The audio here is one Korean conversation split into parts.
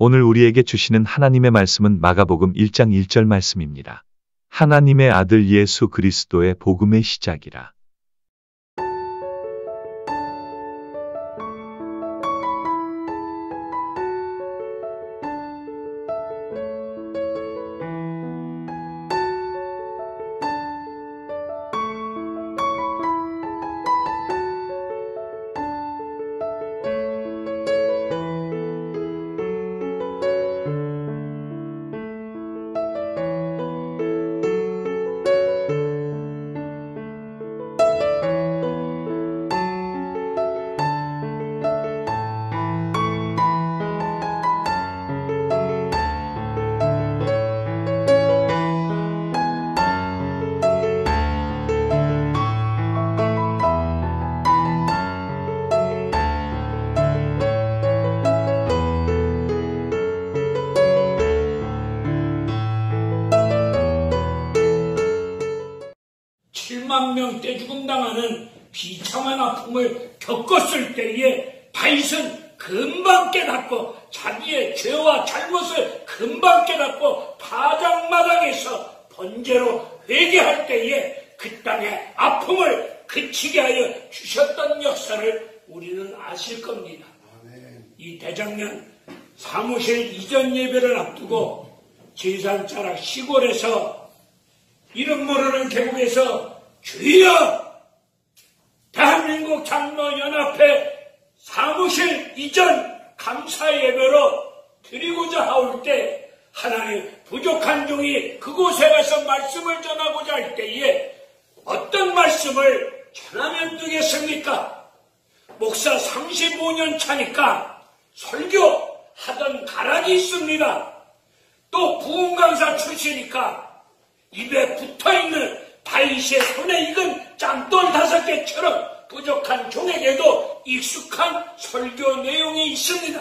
오늘 우리에게 주시는 하나님의 말씀은 마가복음 1장 1절 말씀입니다. 하나님의 아들 예수 그리스도의 복음의 시작이라. 명대 죽음당하는 비참한 아픔을 겪었을 때에 다윗은 금방 깨닫고 자기의 죄와 잘못을 금방 깨닫고 파장마당에서 번제로 회개할 때에 그 땅의 아픔을 그치게 하여 주셨던 역사를 우리는 아실 겁니다. 이 대작년 사무실 이전 예배를 앞두고 제산자락 시골에서 이름 모르는 계곡에서 주여! 대한민국 장로연합회 사무실 이전 감사 예배로 드리고자 하올 때 하나님 부족한 종이 그곳에 가서 말씀을 전하고자 할 때에 어떤 말씀을 전하면 되겠습니까? 목사 35년 차니까 설교하던 가락이 있습니다. 또 부흥 강사 출신이니까 입에 붙어있는 다윗의 손에 익은 짬돌 5개처럼 부족한 종에게도 익숙한 설교 내용이 있습니다.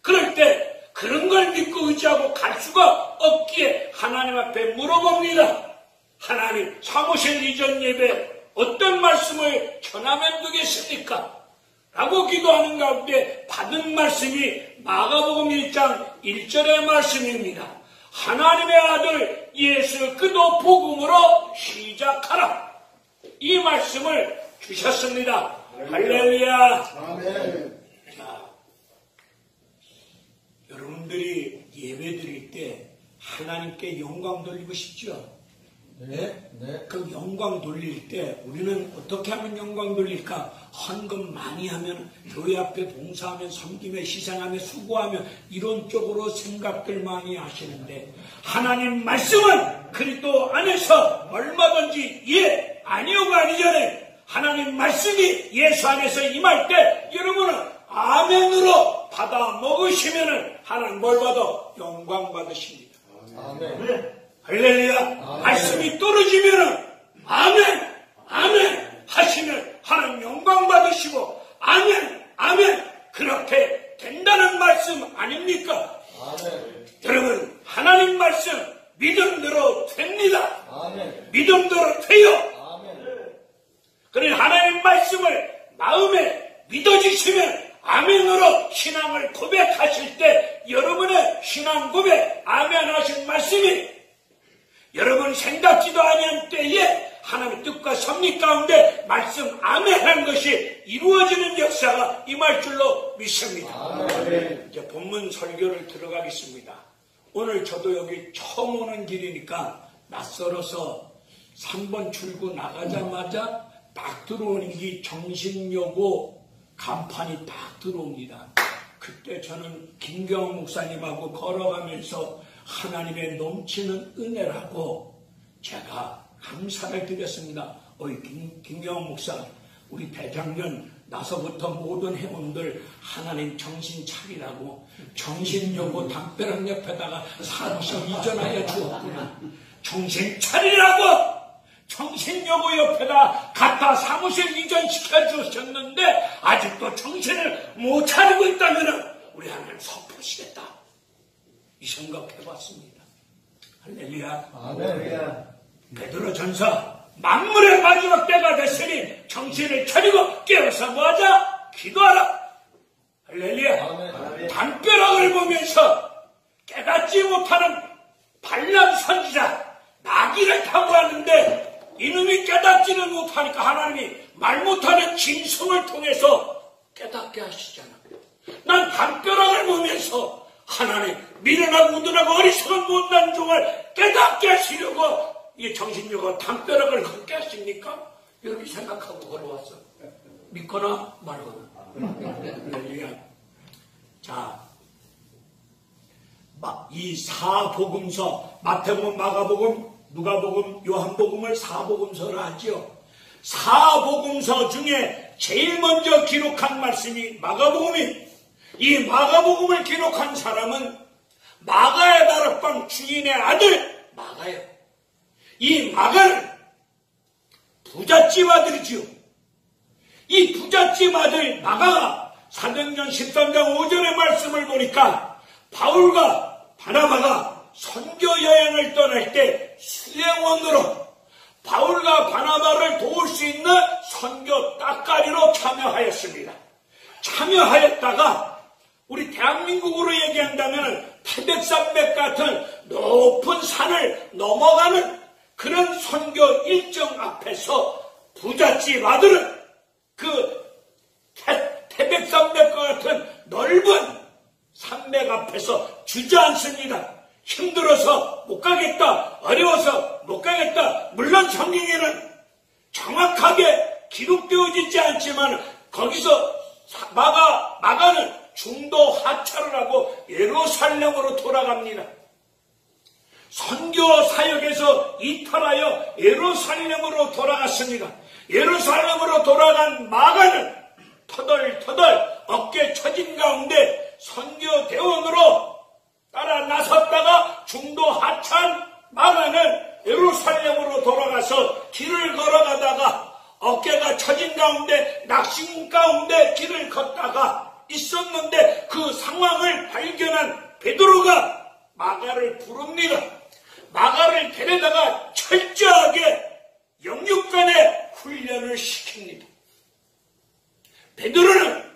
그럴 때 그런 걸 믿고 의지하고 갈 수가 없기에 하나님 앞에 물어봅니다. 하나님, 사무실 이전 예배 어떤 말씀을 전하면 되겠습니까? 라고 기도하는 가운데 받은 말씀이 마가복음 1장 1절의 말씀입니다. 하나님의 아들 예수 그도 복음으로 시작하라. 이 말씀을 주셨습니다. 할렐루야. 아멘. 자, 여러분들이 예배 드릴 때 하나님께 영광 돌리고 싶죠? 네. 그 영광 돌릴 때 우리는 어떻게 하면 영광 돌릴까? 헌금 많이 하면, 교회 앞에 봉사하면, 섬김에 희생하며 수고하며 이런 쪽으로 생각들 많이 하시는데 하나님 말씀은 그리스도 안에서 얼마든지 예, 아니오가 아니잖아요. 하나님 말씀이 예수 안에서 임할 때 여러분은 아멘으로 받아 먹으시면은 하나님 뭘 받아? 영광 받으십니다. 아멘. 할렐루야. 말씀이 떨어지면은 아멘, 아멘 하시면 하나님 영광 받으시고 아멘 그렇게 된다는 말씀 아닙니까? 아멘. 여러분, 하나님 말씀 믿음대로 됩니다. 아멘. 믿음대로 돼요. 아멘. 그러니 하나님 말씀을 마음에 믿어지시면 아멘으로 신앙을 고백하실 때 여러분의 신앙 고백 아멘 하신 말씀이 여러분 생각지도 아니한 때에 하나님의 뜻과 섭리 가운데 말씀 아멘한 것이 이루어지는 역사가 임할 줄로 믿습니다. 아멘. 이제 본문 설교를 들어가겠습니다. 오늘 저도 여기 처음 오는 길이니까 낯설어서 3번 출구 나가자마자 딱 들어오는 게 정신여고 간판이 딱 들어옵니다. 그때 저는 김경호 목사님하고 걸어가면서 하나님의 넘치는 은혜라고 제가 감사를 드렸습니다. 어이 김경호 목사, 우리 대작년 나서부터 모든 회원들 하나님 정신 차리라고 정신여고 담벼락 옆에다가 사무실 이전하여 주었구나. 정신 차리라고 정신여고 옆에다 갖다 사무실 이전시켜 주셨는데 아직도 정신을 못 차리고 있다면 우리 하나님 섭하시겠다. 이 생각해봤습니다. 할렐루야. 아멘. 베드로 전서 만물의 마지막 때가 됐으니 정신을 차리고 깨어서 뭐하자? 기도하라. 할렐루야. 아멘. 담벼락을 보면서 깨닫지 못하는 발람 선지자 나귀를 타고 왔는데 이놈이 깨닫지는 못하니까 하나님이 말 못하는 짐승을 통해서 깨닫게 하시잖아. 난 담벼락을 보면서 하나님 미련하고 우둔하고 어리석은 못난 종을 깨닫게 하시려고 이 정신력과 담벼락을 걷게 하십니까? 이렇게 생각하고 걸어왔어. 믿거나 말거나. 자, 이 사복음서, 마태복음, 마가복음, 누가복음, 요한복음을 사복음서로 하지요. 사복음서 중에 제일 먼저 기록한 말씀이 마가복음이, 이 마가복음을 기록한 사람은 마가의 다락방 주인의 아들 마가예요. 이 마가는 부잣집 아들이지요. 이 부잣집 아들 마가가 사도행전 13장 5절의 말씀을 보니까 바울과 바나바가 선교 여행을 떠날 때 수행원으로 바울과 바나바를 도울 수 있는 선교 따까리로 참여하였습니다. 참여하였다가 우리 대한민국으로 얘기한다면 태백산맥 같은 높은 산을 넘어가는 그런 선교 일정 앞에서 부잣집 아들은 그 태백산맥과 같은 넓은 산맥 앞에서 주저앉습니다. 힘들어서 못 가겠다, 어려워서 못 가겠다. 물론 성경에는 정확하게 기록되어지지 않지만 거기서 마가는 중도 하차를 하고 예루살렘으로 돌아갑니다. 선교 사역에서 이탈하여 예루살렘으로 돌아갔습니다. 예루살렘으로 돌아간 마가는 터덜터덜 어깨 처진 가운데 선교 대원으로 따라 나섰다가 중도 하차한 마가는 예루살렘으로 돌아가서 길을 걸어가다가 어깨가 처진 가운데 낙심 가운데 길을 걷다가 있었는데 그 상황을 발견한 베드로가 마가를 부릅니다. 마가를 데려다가 철저하게 영육간의 훈련을 시킵니다. 베드로는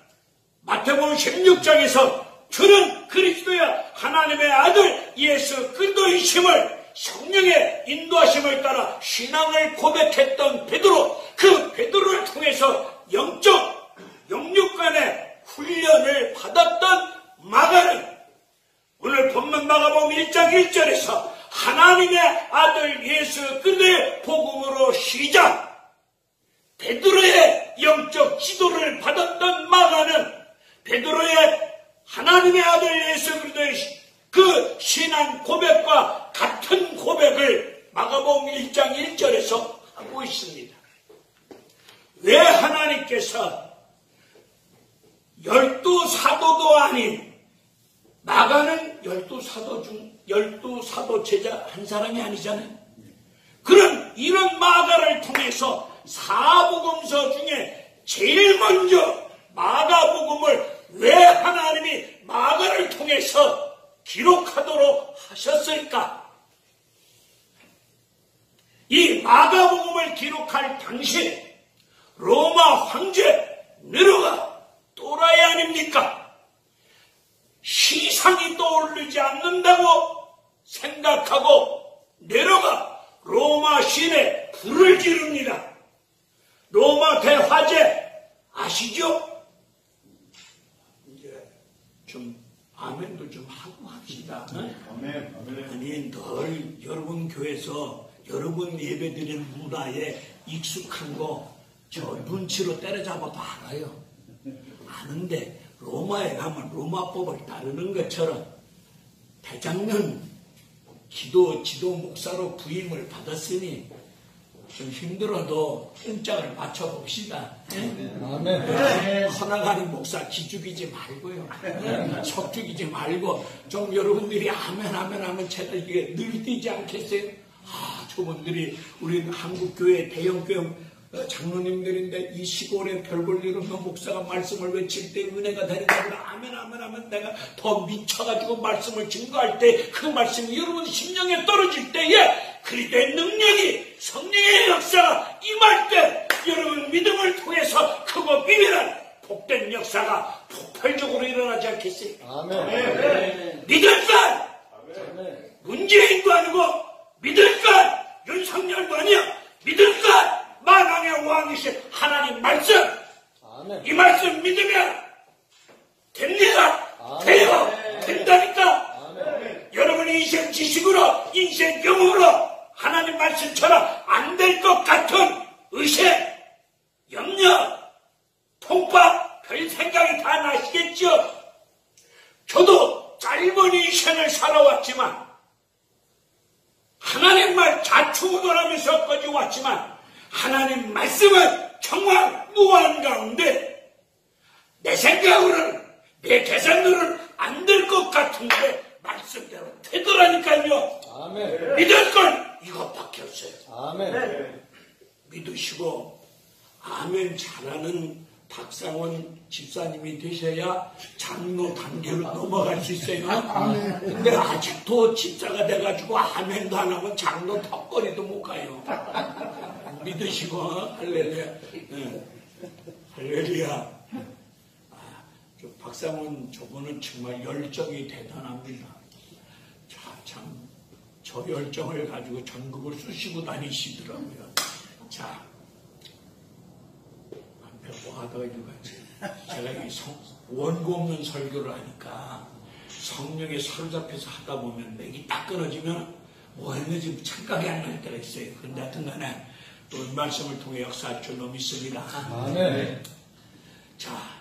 마태복음 16장에서 주는 그리스도야 하나님의 아들 예수 그리스도이심을 성령의 인도하심을 따라 신앙을 고백했던 베드로, 그 베드로를 통해서 영육간의 훈련을 받았던 마가는 오늘 본문 마가복음 1장 1절에서 하나님의 아들 예수 그리스도의 복음으로 시작, 베드로의 영적 지도를 받았던 마가는 베드로의 하나님의 아들 예수 그리스도의 그 신앙 고백과 같은 고백을 마가복음 1장 1절에서 하고 있습니다. 왜 하나님께서 12사도도 아닌 마가는 12사도 중 12사도 제자 한 사람이 아니잖아요. 그런 이런 마가를 통해서 사복음서 중에 제일 먼저 마가복음을 왜 하나님이 마가를 통해서 기록하도록 하셨을까? 이 마가복음을 기록할 당시 로마 황제 네로가 또라이 아닙니까? 시상이 떠오르지 않는다고 생각하고 네로가 로마 시내 불을 지릅니다. 로마 대화제 아시죠? 이제 좀 아멘도 좀 하고 합시다. 아니 늘 여러분 교회에서 여러분 예배드리는 문화에 익숙한 거 저 눈치로 때려잡아도 알아요. 아는데 로마에 가면 로마법을 따르는 것처럼 대장년 지도 목사로 부임을 받았으니 좀 힘들어도 끈짝을 맞춰봅시다. 허나가는 목사 기죽이지 말고요. 속죽이지 말고 좀 여러분들이 아멘 하면 제가 이게 늘 뛰지 않겠어요? 저분들이 우리 한국교회 대형교회 장로님들인데 이 시골에 별 볼 일 없는 목사가 말씀을 외칠 때 은혜가 되는다고 아멘 하면 내가 더 미쳐가지고 말씀을 증거할 때 그 말씀이 여러분 심령에 떨어질 때에 그리스도의 능력이 성령의 역사가 임할 때 여러분 믿음을 통해서 크고 비밀한 복된 역사가 폭발적으로 일어나지 않겠어요? 아멘. 믿을 자 된다니까. 아멘. 여러분이 인생 지식으로, 인생 경험으로 하나님 말씀처럼 안 될 것 같은 의세, 염려, 통밥, 별 생각이 다 나시겠죠? 저도 짧은 인생을 살아왔지만 하나님 말 자충우돌하면서 꺼져 왔지만 하나님 말씀은 정말 무한 가운데 내 생각으로는 내 계산으로는 안 될 것 같은데 말씀대로 되더라니까요. 아멘. 믿을 건 이것밖에 없어요. 아멘. 믿으시고 아멘 잘하는 박상원 집사님이 되셔야 장로 단계로 넘어갈 수 있어요. 근데 아직도 집사가 돼가지고 아멘도 안 하면 장로 턱걸이도 못 가요. 믿으시고 할렐루야. 네. 할렐루야. 저 박상원 저분은 정말 열정이 대단합니다. 참 저 열정을 가지고 전국을 쑤시고 다니시더라고요. 자, 뭐 하다가 이거지. 제가 이 원고 없는 설교를 하니까 성령에 사로잡혀서 하다 보면 맥이 딱 끊어지면 뭐 했는지 생각이 안 날 때가 있어요. 그런데 하여튼 간에 또 이 말씀을 통해 역사할 줄로 믿습니다. 아멘. 자,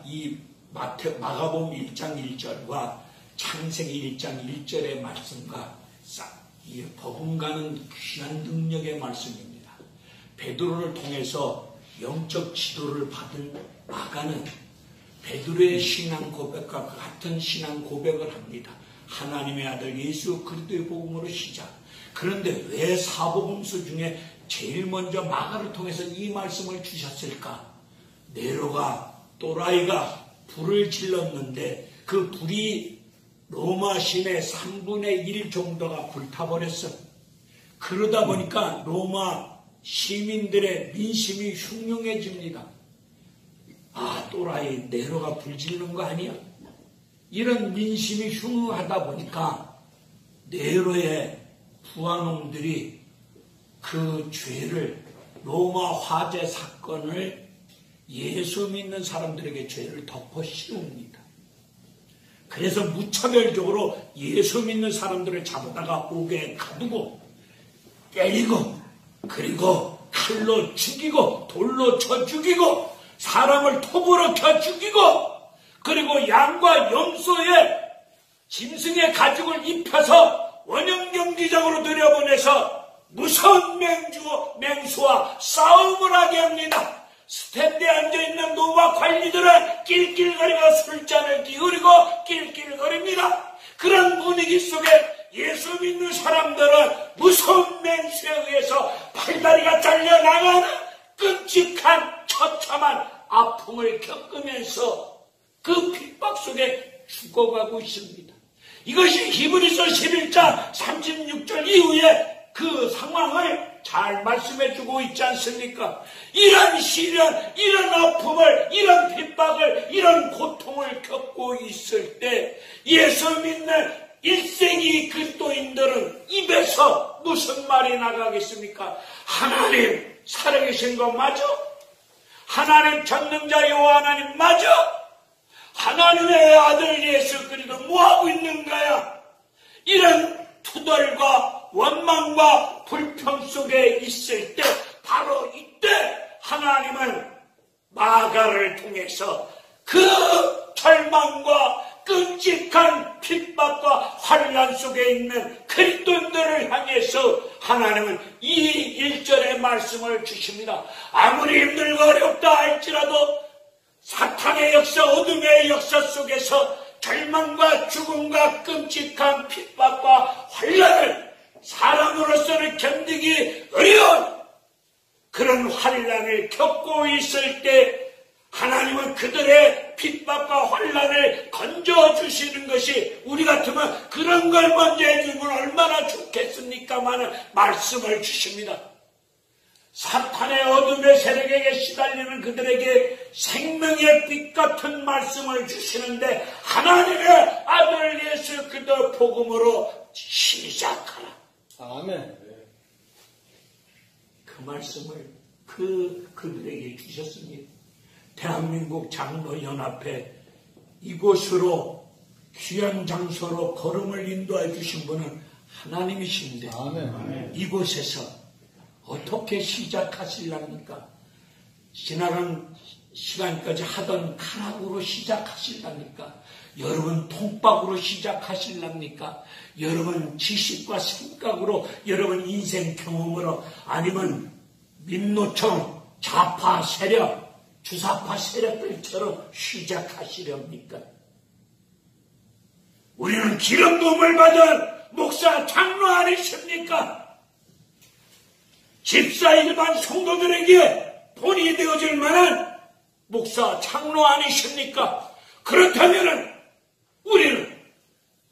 이 마가복음 1장 1절과 창세기 1장 1절의 말씀과 이 버금가는 귀한 능력의 말씀입니다. 베드로를 통해서 영적 지도를 받은 마가는 베드로의 신앙 고백과 같은 신앙 고백을 합니다. 하나님의 아들 예수 그리스도의 복음으로 시작. 그런데 왜 사복음서 중에 제일 먼저 마가를 통해서 이 말씀을 주셨을까? 네로가 또라이가 불을 질렀는데 그 불이 로마 시내 3분의 1 정도가 불타버렸어. 그러다 보니까 로마 시민들의 민심이 흉흉해집니다. 아, 또라이 네로가 불 지르는 거 아니야? 이런 민심이 흉흉하다 보니까 네로의 부하놈들이 그 죄를, 로마 화재 사건을 예수 믿는 사람들에게 죄를 덮어 씌웁니다. 그래서 무차별적으로 예수 믿는 사람들을 잡아다가 옥에 가두고 때리고 그리고 칼로 죽이고 돌로 쳐 죽이고 사람을 톱으로 켜 죽이고 그리고 양과 염소의 짐승의 가죽을 입혀서 원형경기장으로 들여보내서 무서운 맹수와 싸움을 하게 합니다. 스탠드에 앉아있는 노바 관리들은 낄낄거리고 술잔을 기울이고 낄낄거립니다. 그런 분위기 속에 예수 믿는 사람들은 무서운 맹수에 의해서 팔다리가 잘려나가는 끔찍한 처참한 아픔을 겪으면서 그 핍박 속에 죽어가고 있습니다. 이것이 히브리서 11장 36절 이후에 그 상황을 잘 말씀해주고 있지 않습니까? 이런 시련, 이런 아픔을, 이런 핍박을, 이런 고통을 겪고 있을 때 예수 믿는 1세기 그리스도인들은 입에서 무슨 말이 나가겠습니까? 하나님 살아계신 거 맞아? 하나님 전능자 여호와 하나님 맞아? 하나님의 아들 예수 그리스도 뭐하고 있는 거야? 이런 투덜과 원망과 불평 속에 있을 때 바로 이때 하나님은 마가를 통해서 그 절망과 끔찍한 핍박과 환난 속에 있는 그리스도인들을 향해서 하나님은 이 1절의 말씀을 주십니다. 아무리 힘들고 어렵다 할지라도 사탄의 역사, 어둠의 역사 속에서 절망과 죽음과 끔찍한 핍박과 환난을 사람으로서는 견디기 어려운 그런 환난을 겪고 있을 때 하나님은 그들의 핍박과 환난을 건져주시는 것이 우리 같으면 그런 걸 먼저 해주면 얼마나 좋겠습니까마는 말씀을 주십니다. 사탄의 어둠의 세력에게 시달리는 그들에게 생명의 빛 같은 말씀을 주시는데 하나님의 아들 예수 그리스도 복음으로 시작하라. 아멘. 그 말씀을 그들에게 주셨습니다. 대한민국 장로연합회 이곳으로 귀한 장소로 걸음을 인도해 주신 분은 하나님이신데 아멘. 이곳에서 어떻게 시작하실랍니까? 지나간 시간까지 하던 가락으로 시작하실랍니까? 여러분 통박으로 시작하실랍니까? 여러분 지식과 생각으로, 여러분 인생 경험으로, 아니면 민노총 좌파 세력, 주사파 세력들처럼 시작하시렵니까? 우리는 기름 부음을 받은 목사 장로 아니십니까? 집사 일반 성도들에게 본이 되어질 만한 목사 장로 아니십니까? 그렇다면 우리는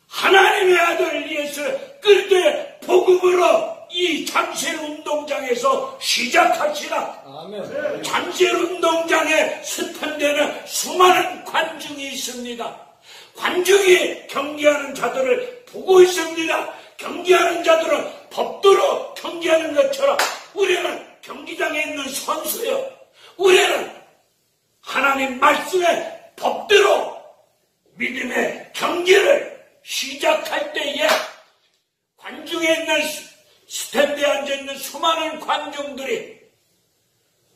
하나님의 아들 예수 그리스도의 복음으로 이 잠실 운동장에서 시작하시라. 아멘. 잠실 운동장에 스탄되는 수많은 관중이 있습니다. 관중이 경기하는 자들을 보고 있습니다. 경기하는 자들은 법도로 경기하는 것처럼 우리는 경기장에 있는 선수요. 우리는 하나님 말씀의 법대로 믿음의 경기를 시작할 때에 관중에 있는 스탠드에 앉아있는 수많은 관중들이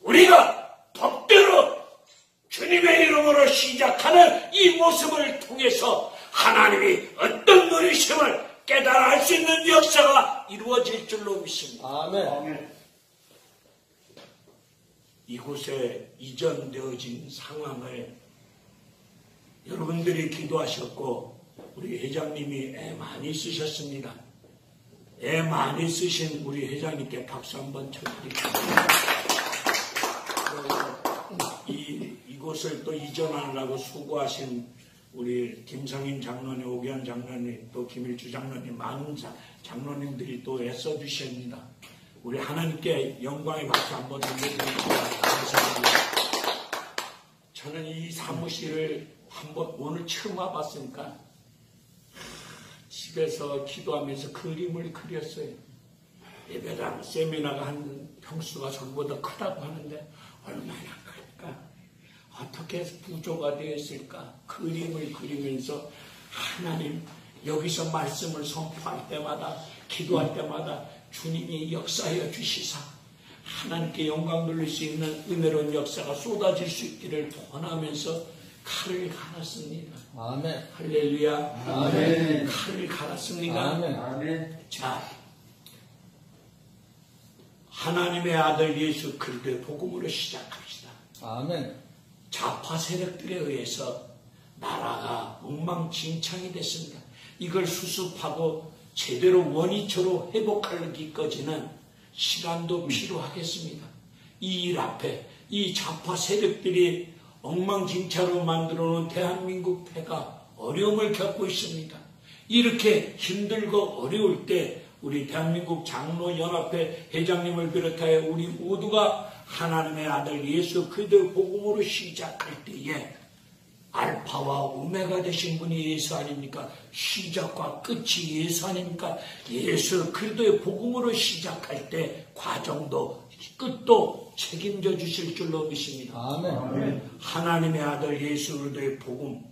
우리가 법대로 주님의 이름으로 시작하는 이 모습을 통해서 하나님이 어떤 분이심을 깨달아 알 수 있는 역사가 이루어질 줄로 믿습니다. 아멘. 이곳에 이전되어진 상황을 여러분들이 기도하셨고 우리 회장님이 애 많이 쓰셨습니다. 애 많이 쓰신 우리 회장님께 박수 한번 쳐드립니다. 이곳을 또 이전하려고 수고하신 우리 김성인 장로님, 오기환 장로님, 또 김일주 장로님, 많은 장로님들이 또 애써주십니다. 우리 하나님께 영광의 박수 한번 드리겠습니다. 감사합니다. 저는 이 사무실을 한번 오늘 처음 와봤으니까 집에서 기도하면서 그림을 그렸어요. 예배당 세미나가 한 평수가 저보다 크다고 하는데 얼마나 클까? 어떻게 구조가 되어 있을까? 그림을 그리면서 하나님 여기서 말씀을 선포할 때마다 기도할 때마다 주님이 역사하여 주시사 하나님께 영광 돌릴 수 있는 은혜로운 역사가 쏟아질 수 있기를 원하면서 칼을 갈았습니다. 아멘. 할렐루야. 아멘. 칼을 갈았습니다. 아멘. 자, 하나님의 아들 예수 그리스도의 복음으로 시작합시다. 아멘. 좌파 세력들에 의해서 나라가 엉망진창이 됐습니다. 이걸 수습하고 제대로 원위치로 회복하기까지는 시간도 필요하겠습니다. 이 일 앞에 이 좌파 세력들이 엉망진창으로 만들어 놓은 대한민국 폐가 어려움을 겪고 있습니다. 이렇게 힘들고 어려울 때 우리 대한민국 장로연합회 회장님을 비롯하여 우리 모두가 하나님의 아들 예수 그리스도의 복음으로 시작할 때에 알파와 오메가 되신 분이 예수 아닙니까? 시작과 끝이 예수 아닙니까? 예수 그리스도의 복음으로 시작할 때 과정도 끝도 책임져 주실 줄로 믿습니다. 아멘. 하나님의 아들 예수 그리스도의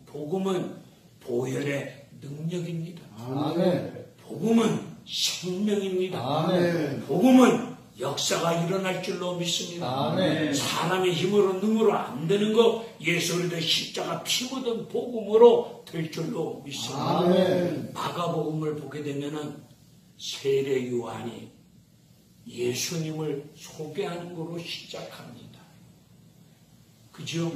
복음은 보혈의 능력입니다. 아멘. 복음은 생명입니다. 아멘. 복음은 역사가 일어날 줄로 믿습니다. 아멘. 사람의 힘으로 능으로 안 되는 거 예수 그리스도의 십자가 피 묻은 복음으로 될 줄로 믿습니다. 아멘. 마가복음을 보게 되면은 세례 요한이 예수님을 소개하는 거로 시작합니다. 그죠?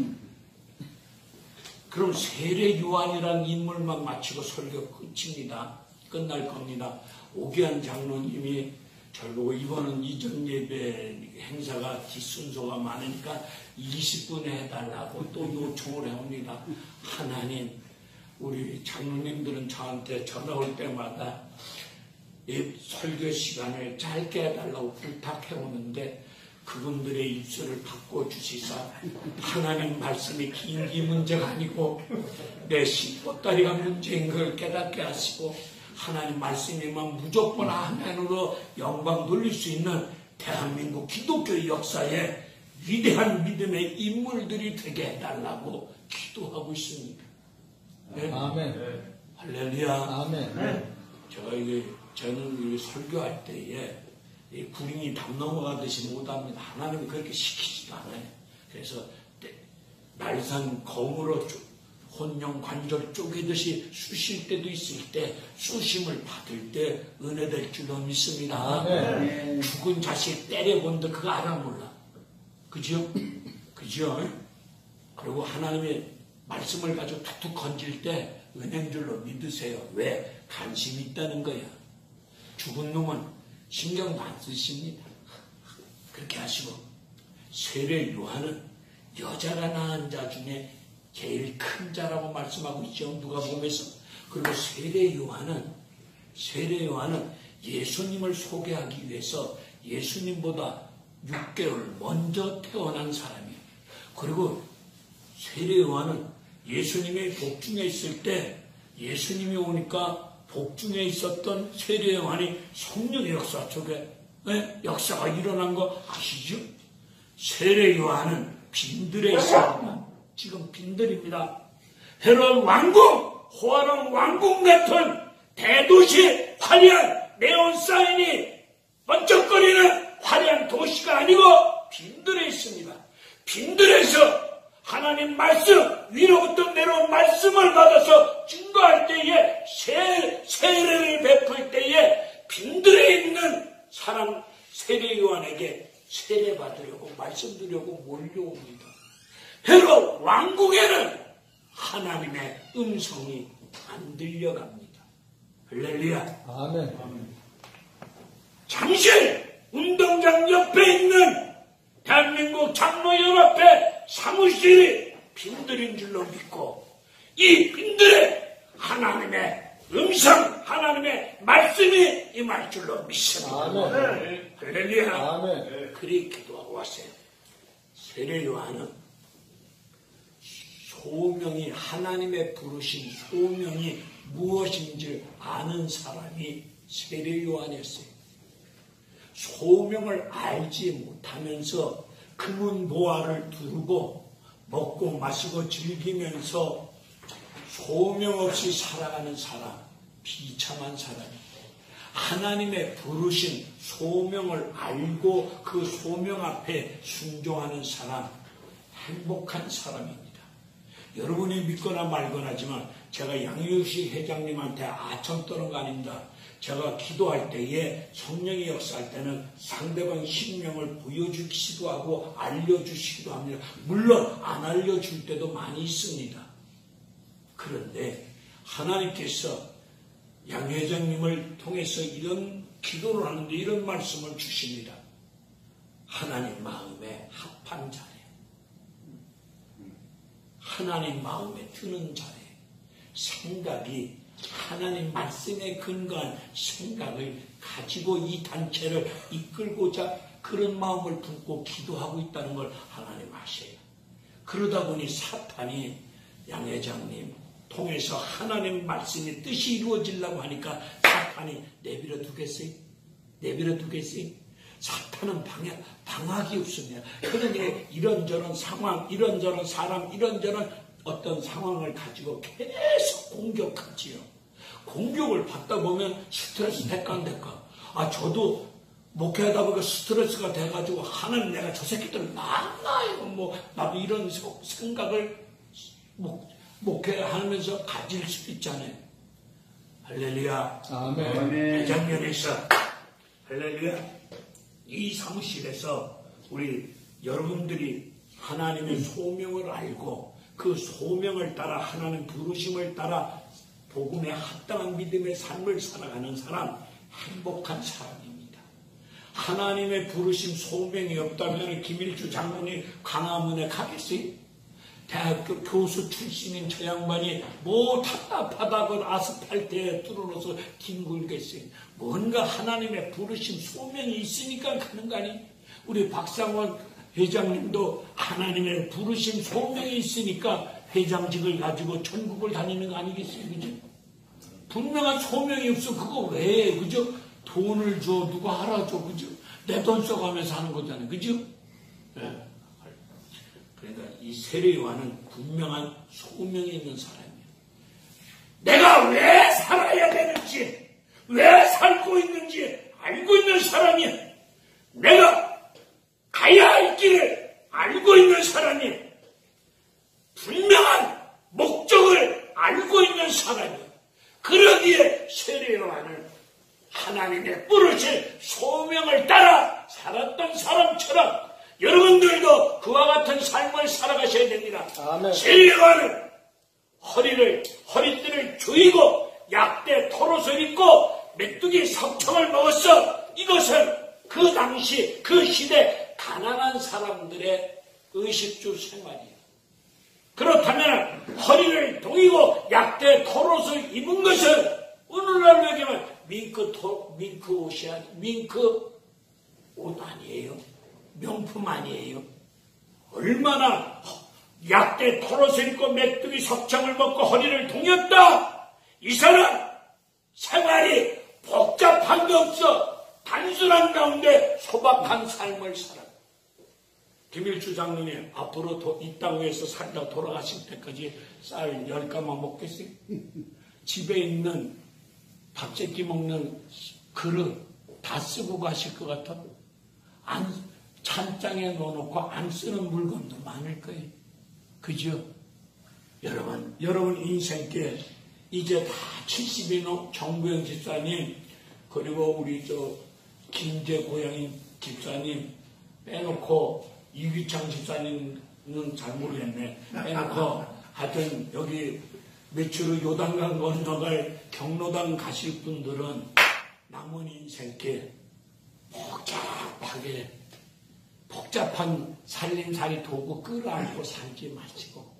그럼 세례 요한이라는 인물만 마치고 설교 끝입니다. 끝날 겁니다. 오기환 장로님이 결국 이번은 이전 예배 행사가 뒷순서가 많으니까 20분에 해달라고 또 요청을 해옵니다. 하나님, 우리 장로님들은 저한테 전화 올 때마다 설교 시간을 짧게 해달라고 부탁해오는데 그분들의 입술을 바꿔주시사 하나님 말씀이 긴 게 문제가 아니고 내 신보따리가 문제인 걸 깨닫게 하시고 하나님 말씀이면 무조건 아멘으로 영광 돌릴 수 있는 대한민국 기독교 역사에 위대한 믿음의 인물들이 되게 해달라고 기도하고 있습니다. 아멘. 할렐루야. 아멘. 저는 이 설교할 때에 이 구린이 담 넘어가듯이 못합니다. 하나님은 그렇게 시키지도 않아요. 그래서 날산 검으로 혼령 관절 쪼개듯이 쑤실 때도 있을 때 쑤심을 받을 때 은혜될 줄로 믿습니다. 아멘. 죽은 자식 때려본다 그거 알아 몰라. 그죠? 그죠? 그리고 하나님의 말씀을 가지고 툭툭 건질 때 은혜인 줄로 믿으세요. 왜? 관심이 있다는 거야. 죽은 놈은 신경도 안 쓰십니다. 그렇게 하시고 세례 요한은 여자가 낳은 자 중에 제일 큰 자라고 말씀하고 있죠. 누가복음에서. 그리고 세례 요한은 예수님을 소개하기 위해서 예수님보다 6개월 먼저 태어난 사람이에요. 그리고 세례 요한은 예수님이 복중에 있을 때 예수님이 오니까 복중에 있었던 세례 요한이 성령의 역사 속에 역사가 일어난 거 아시죠? 세례 요한은 빈들에 있습니다. 지금 빈들입니다. 헤롯 왕국, 호아람 왕국 같은 대도시 화려한 네온사인이 번쩍거리는 화려한 도시가 아니고 빈들에 있습니다. 빈들에서 하나님 말씀, 위로부터 내려온 말씀을 받아서 증거할 때에 세례를 베풀 때에 빈들에 있는 사람 세례 요한에게 세례 받으려고 말씀 드리려고 몰려옵니다. 헤롯 왕국에는 하나님의 음성이 안 들려갑니다. 할렐루야. 아멘. 잠실 운동장 옆에 있는 대한민국 장로연합회 사무실이 빈들인 줄로 믿고 이 빈들에 하나님의 음성, 하나님의 말씀이 임할 줄로 믿습니다. 아멘. 할렐루야. 아멘. 그리 기도하고 왔어요. 세례 요한은 소명이 하나님의 부르신 소명이 무엇인지 아는 사람이 세례 요한이었어요. 소명을 알지 못하면서 금은 보화를 두르고 먹고 마시고 즐기면서 소명 없이 살아가는 사람, 비참한 사람입니다. 하나님의 부르신 소명을 알고 그 소명 앞에 순종하는 사람, 행복한 사람입니다. 여러분이 믿거나 말거나 하지만 제가 양유식 회장님한테 아첨 떠는 거 아닙니다. 제가 기도할 때에 성령의 역사할 때는 상대방 심령을 보여주기도 하고 알려주시기도 합니다. 물론 안 알려줄 때도 많이 있습니다. 그런데 하나님께서 양 회장님을 통해서 이런 기도를 하는데 이런 말씀을 주십니다. 하나님 마음에 합한 자래. 하나님 마음에 드는 자래. 생각이 하나님 말씀에 근거한 생각을 가지고 이 단체를 이끌고자 그런 마음을 품고 기도하고 있다는 걸 하나님 아셔요. 그러다 보니 사탄이 양 회장님 통해서 하나님 말씀의 뜻이 이루어지려고 하니까 사탄이 내버려 두겠어요? 내버려 두겠어요? 사탄은 방학이 없습니다. 그러니 이런저런 상황, 이런저런 사람, 이런저런 어떤 상황을 가지고 계속 공격하지요. 공격을 받다 보면 스트레스 대강대강. 저도 목회하다 보니까 스트레스가 돼가지고 하나님 내가 저 새끼들 만나요. 나도 이런 생각을 목회하면서 가질 수 있잖아요. 할렐루야. 아멘. 대장면에서 할렐루야. 이 사무실에서 우리 여러분들이 하나님의 소명을 알고 그 소명을 따라 하나님 부르심을 따라 복음에 합당한 믿음의 삶을 살아가는 사람, 행복한 사람입니다. 하나님의 부르심 소명이 없다면 김일주 장로님 광화문에 가겠어요? 대학교 교수 출신인 저 양반이 답답하다고 아스팔트에 뚫어놓아서 뒹굴겠어요. 뭔가 하나님의 부르심 소명이 있으니까 가는 거 아니? 우리 박상원 회장님도 하나님의 부르심 소명이 있으니까 회장직을 가지고 전국을 다니는 거 아니겠어요? 그죠? 분명한 소명이 없어. 그거 왜, 그죠? 돈을 줘, 누가 알아줘, 그죠? 내 돈 써가면서 하는 거잖아요. 그죠? 네. 그러니까 이 세례 요한은 분명한 소명이 있는 사람이에요. 없는 사람이에요. 그러기에 세례요한은 하나님의 부르신 소명을 따라 살았던 사람처럼 여러분들도 그와 같은 삶을 살아가셔야 됩니다. 아멘. 세례요한은 허리띠를 조이고 약대 털옷을 입고 메뚜기 석청을 먹었어. 이것은 그 당시 그 시대 가난한 사람들의 의식주 생활이에요. 그렇다면 허리를 동이고 약대 털옷을 입은 것은 오늘날로 얘기하면 밍크 옷 아니에요? 명품 아니에요? 얼마나 약대 털옷을 입고 메뚜기 석청을 먹고 허리를 동였다. 이 사람 생활이 복잡한 게 없어. 단순한 가운데 소박한 삶을 살아. 김일주 장로님 앞으로 이 땅에서 살다 돌아가실 때까지 쌀 10가마 먹겠어요? 집에 있는 밥재기 먹는 그릇 다 쓰고 가실 것 같아? 찬장에 넣어놓고 안 쓰는 물건도 많을 거예요. 그죠? 여러분 인생길 이제 다 70이 넘은 정부영 집사님 그리고 우리 김제 고양이 집사님 빼놓고 이규창 집사님은 잘 모르겠네. 빼놓고 하여튼 여기 며칠 후 요단강 건너갈 경로당 가실 분들은 남은 인생길 복잡한 살림살이 도구 끌어안고 살지 마시고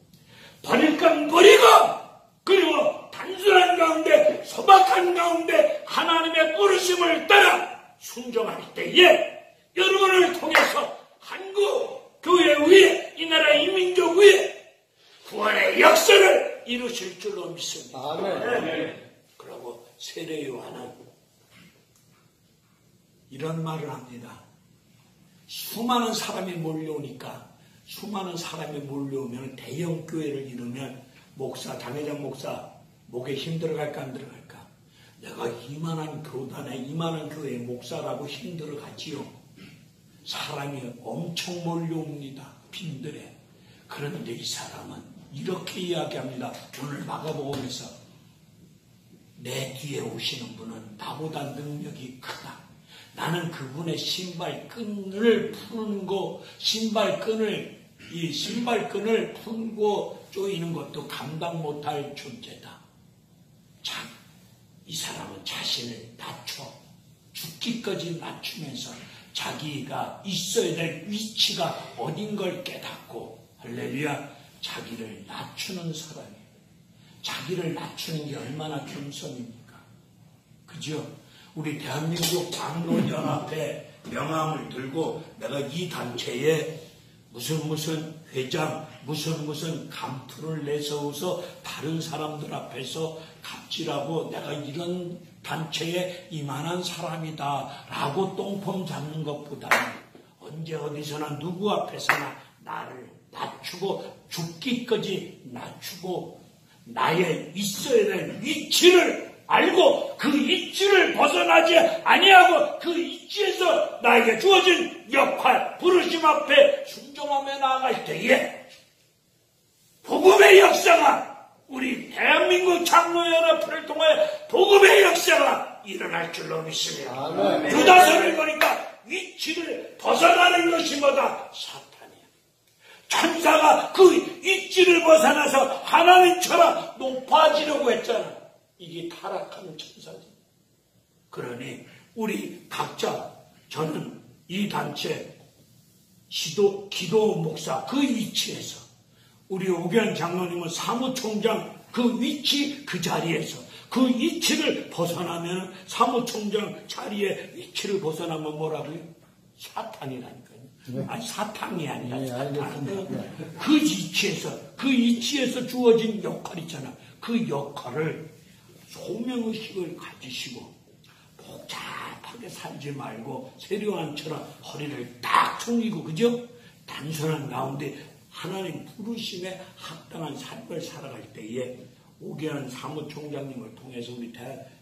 버릴 건 버리고 그리고 단순한 가운데 소박한 가운데 하나님의 부르심을 따라 순종할 때에 여러분을 통해서 한국 교회 위에 이 나라 이민족 위에 구원의 역사를 이루실 줄로 믿습니다. 아멘. 그리고 세례요한은 이런 말을 합니다. 수많은 사람이 몰려오니까 수많은 사람이 몰려오면 대형 교회를 이루면 장회장 목사 목에 힘들어갈까 안 들어갈까? 내가 이만한 교단에 이만한 교회 목사라고 힘들어가지요. 사람이 엄청 몰려옵니다. 빈들에. 그런데 이 사람은 이렇게 이야기합니다. 오늘 마가복음에서 내 뒤에 오시는 분은 나보다 능력이 크다. 나는 그분의 신발끈을 풀고 신발끈을 풀고 조이는 것도 감당 못할 존재다. 참, 이 사람은 자신을 낮춰 죽기까지 낮추면서 자기가 있어야 될 위치가 어딘 걸 깨닫고 할렐루야 자기를 낮추는 사람이에요. 자기를 낮추는 게 얼마나 겸손입니까? 그죠? 우리 대한민국 장로연합회 명함을 들고 내가 이 단체에 무슨 회장 무슨 감투를 내세워서 다른 사람들 앞에서 갑질하고 내가 이런 단체에 이만한 사람이다 라고 똥폼 잡는 것보다는 언제 어디서나 누구 앞에서나 나를 낮추고 죽기까지 낮추고 나의 있어야 될 위치를 알고 그 이치를 벗어나지 아니하고 그 이치에서 나에게 주어진 역할 부르심 앞에 순종하며 나아갈 때에 복음의 역사가 우리 대한민국 장로연합회를 통해 복음의 역사가 일어날 줄로 믿습니다. 유다서를 보니까 위치를 벗어나는 것이 뭐다? 사탄이야. 천사가 그 위치를 벗어나서 하나님처럼 높아지려고 했잖아. 이게 타락하는 천사지. 그러니 우리 각자 저는 이 단체 기도 목사 그 위치에서 우리 오견 장로님은 사무총장 그 위치 그 자리에서 그 위치를 벗어나면 사무총장 자리에 위치를 벗어나면 뭐라고요? 사탄이라니까요. 아니 사탕이 아니라 사탄. 그 위치에서 주어진 역할 있잖아. 그 역할을 소명의식을 가지시고 복잡하게 살지 말고 세례요한처럼 허리를 딱 숙이고 그죠? 단순한 가운데 하나님 부르심에 합당한 삶을 살아갈 때에 오기환 사무총장님을 통해서 우리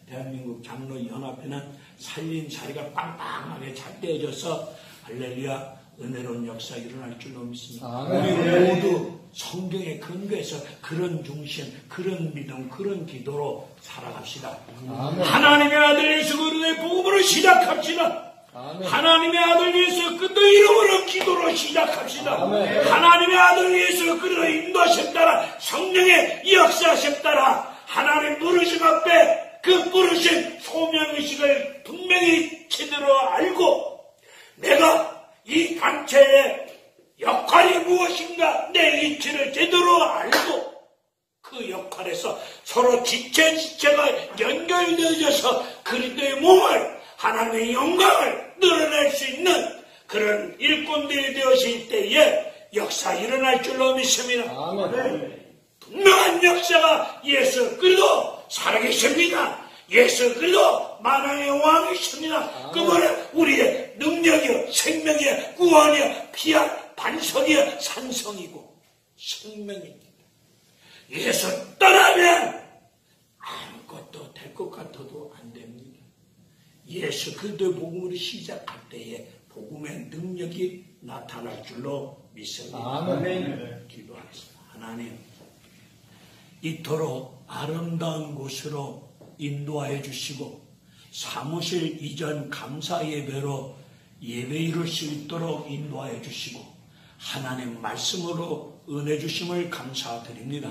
대한민국 장로연합회는 살림살이가 빵빵하게 잘 떼어져서 할렐루야 은혜로운 역사 일어날 줄로 믿습니다. 아멘. 우리 모두 성경에 근거해서 그런 중심, 그런 믿음, 그런 기도로 살아갑시다. 아멘. 하나님의 아들 예수 그리스도의 복음으로 시작합시다. 아멘. 하나님의 아들 예수 그리스도 이름으로 기도로 시작합시다. 아멘. 하나님의 아들 예수 그리스도 인도하심 따라 성령의 역사하심 따라 하나님 부르심 앞에 그 부르심 소명의식을 분명히 제대로 알고 내가 이 단체의 역할이 무엇인가 내 위치를 제대로 알고 그 역할에서 서로 지체가 연결되어져서 그리스도의 몸을 하나님의 영광을 늘어낼 수 있는 그런 일꾼들이 되어질 때에 역사 일어날 줄로 믿습니다. 아멘. 분명한 역사가 예수 그리스도 살아계십니다. 예수 그리스도 만왕의 왕이십니다. 그분은 우리의 능력이요 생명이요 구원이요 피할 반석이요 산성이고 생명입니다. 예수 떠나면 아무것도 될 것 같아도 안 됩니다. 예수 그리스도의 복음으로 시작할 때에 복음의 능력이 나타날 줄로 믿습니다. 아멘. 기도하겠습니다. 하나님 이토록 아름다운 곳으로 인도하여 주시고 사무실 이전 감사 예배로 예배 이룰 수 있도록 인도하여 주시고 하나님 말씀으로 은혜 주심을 감사드립니다.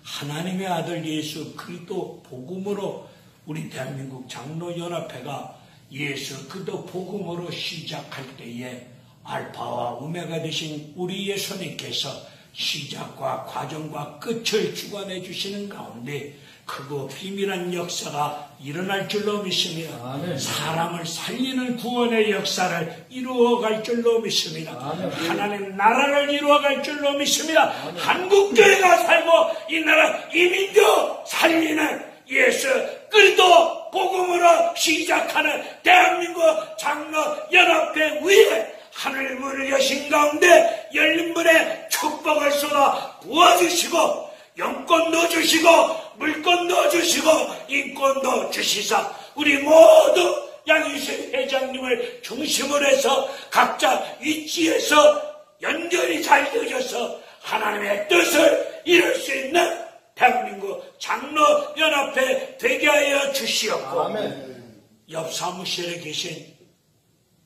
하나님의 아들 예수 그리스도 복음으로 우리 대한민국 장로연합회가 예수 그리스도 복음으로 시작할 때에 알파와 오메가 되신 우리 예수님께서 시작과 과정과 끝을 주관해 주시는 가운데 크고 비밀한 역사가 일어날 줄로 믿습니다. 아멘. 사람을 살리는 구원의 역사를 이루어갈 줄로 믿습니다. 아멘. 하나님 나라를 이루어갈 줄로 믿습니다. 한국교회가 살고 이 나라 이민족 살리는 예수 그리스도 복음으로 시작하는 대한민국 장로연합회 위에 하늘 문을 여신 가운데 열린 문에 축복을 쏟아 부어주시고 영권도 주시고 물권도 주시고 인권도 주시사 우리 모두 양희수 회장님을 중심으로 해서 각자 위치에서 연결이 잘 되어져서 하나님의 뜻을 이룰 수 있는 대한민국 장로연합회 되게 하여 주시옵고 아멘. 옆 사무실에 계신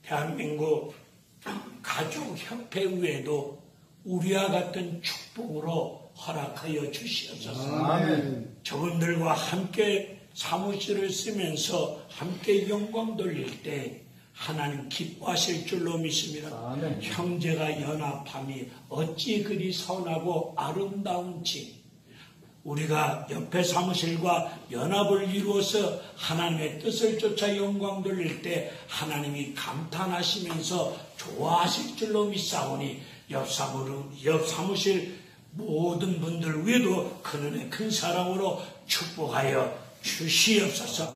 대한민국 가족협회 외에도 우리와 같은 축복으로 허락하여 주시옵소서. 아멘. 저분들과 함께 사무실을 쓰면서 함께 영광 돌릴 때 하나님 기뻐하실 줄로 믿습니다. 아멘. 형제가 연합함이 어찌 그리 선하고 아름다운지 우리가 옆에 사무실과 연합을 이루어서 하나님의 뜻을 쫓아 영광 돌릴 때 하나님이 감탄하시면서 좋아하실 줄로 믿사오니 옆 사무실 모든 분들 위에도 그분의 큰 사랑으로 축복하여 주시옵소서.